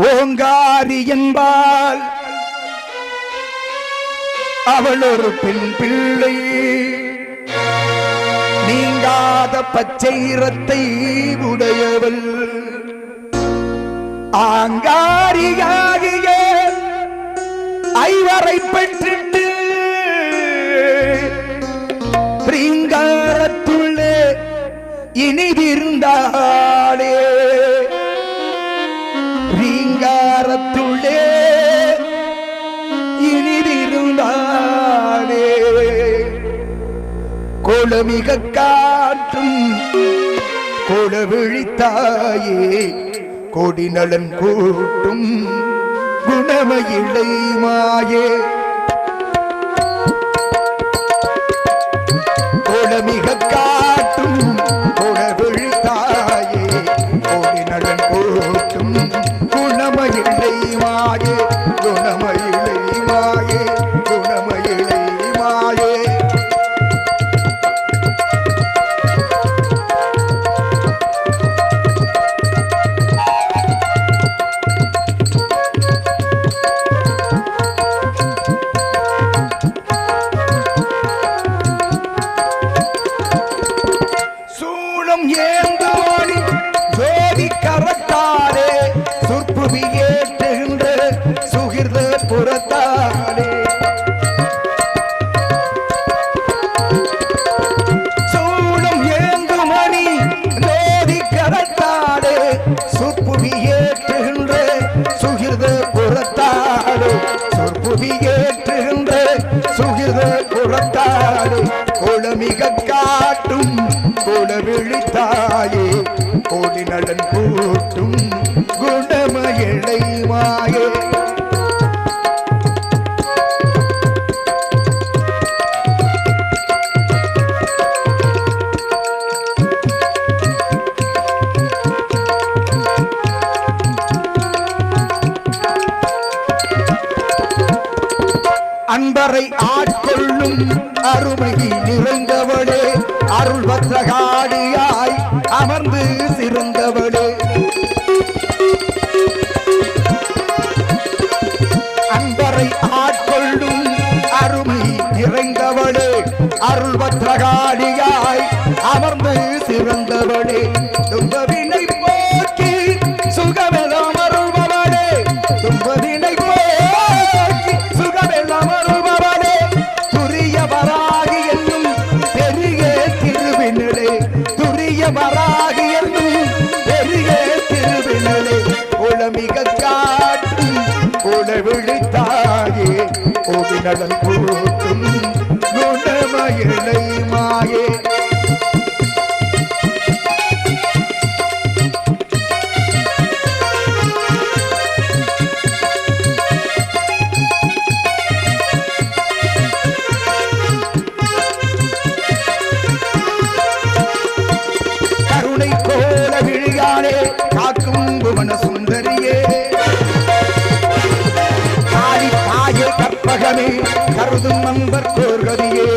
ஓங்காரி என்பால் அவள் ஒரு பெண் பிள்ளை, நீங்காத பச்சை இரத்தை உடையவள். ஆங்காரியாகிய ஐவரை பெற்றிட்டு பிரிங்காரத்துள்ளே இனிதிருந்தாளே, ரீங்காரத்துள்ளே இனிதிருந்தாளே. கோலமிக காற்றும் கோலவிழித்தாயே, கோடி நலன் கூட்டும் குணமயிலை மாயே. கோலமிக காற்றும் கோலவிழித்தாயே, கோடி நலன் கூட்டும் குணமயிலை மாயே, குணமயிலை மாயே, குணமயிலை மாயே. ஏந்தோடி ஜோதி கரத்தாலே சொற்புவி ஏற்றுகின்ற சுகிர்த புறத்தாலே, சூளம் ஏந்துமணி ஜோதி கரத்தாலே சொற்புவி ஏற்றுகின்ற சுகிர்த புறத்தாலே, சொற்புவி ஏற்றுகின்ற சுகிர்த புறத்தாலே. கோலமிக காட்டும் கோலவிழித்தாயே, கோடி நலன் கூட்டும் குணமயிலை மாயே. அன்பரை ஆட்கொள்ளும் அருமை நிறைந்தவளே, அருள் பத்திரகாளியாய் அமர்ந்து சிறந்தவளே. அன்பரை ஆட்கொள்ளும் அருமை நிறைந்தவளே, அருள் பத்திரகாளியாய் அமர்ந்து சிறந்தவளே. துன்பவினை போக்கி சுகமெல்லாம் அருள்பவளே, துன்பவினை போக்கி சுகமெல்லாம் அருள்பவளே. துரிய வராகி என்னும் பெரிய திருவினலே, துரிய வராகி என்னும் பெரிய திருவினலே. குளமிக காட்டும் குளவிழித்தாயே, கோடி நலன் கூட்டும் குணமயிலை மாயே. கருணை கோல விழியானே, காக்கும் புவன சுந்தரியே, காளி தாயே கற்பகமே, கருதும் நம்பர் கோர்கதியே.